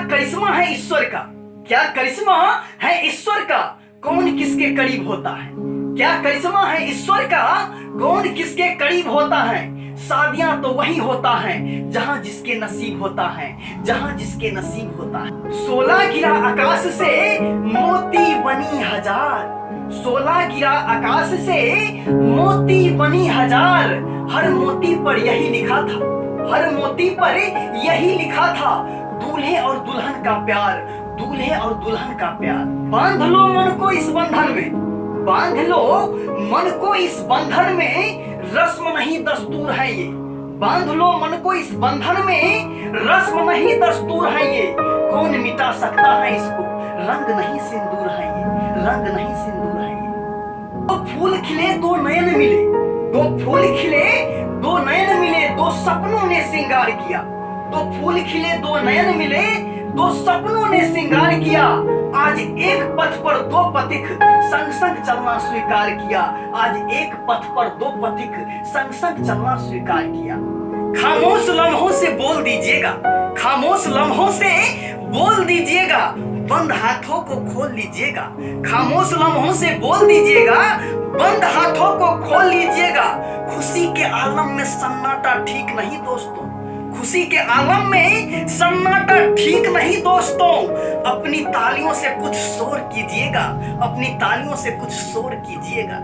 करिश्मा है ईश्वर का, क्या करिश्मा है ईश्वर का, कौन किसके करीब होता है। क्या करिश्मा है ईश्वर का, कौन किसके करीब होता है। शादियां तो वही होता है जहां जिसके नसीब होता है, जहां जिसके नसीब होता है। 16 गिरा आकाश से मोती बनी हजार, 16 गिरा आकाश से मोती बनी हजार। हर मोती पर यही लिखा था, हर मोती पर यही लिखा था, दूल्हे और दुल्हन का प्यार, दूल्हे और दुल्हन का प्यार। बांध लो मन को इस बंधन में, बांध लो मन को इस बंधन में, रस्म नहीं दस्तूर है ये। बांध लो मन को इस बंधन में, रस्म नहीं दस्तूर है ये। कौन मिटा सकता है इसको, रंग नहीं सिंदूर है ये, रंग नहीं सिंदूर है ये। दो फूल खिले दो नयन मिले, दो फूल खिले दो नयन मिले, दो सपनों ने श्रृंगार किया। दो फूल खिले दो नयन मिले, दो सपनों ने श्रृंगार किया। आज एक पथ पर दो पथिक संग संग चलना स्वीकार किया, आज एक पथ पर दो पथिक संग संग चलना स्वीकार किया। खामोश लम्हों से बोल दीजिएगा, खामोश लम्हों से बोल दीजिएगा, बंद हाथों को खोल लीजिएगा। खामोश लम्हों से बोल दीजिएगा, बंद हाथों को खोल लीजिएगा। खुशी के आलम में सन्नाटा ठीक नहीं दोस्तों, खुशी के आलम में सन्नाटा ठीक नहीं दोस्तों। अपनी तालियों से कुछ शोर कीजिएगा, अपनी तालियों से कुछ शोर कीजिएगा।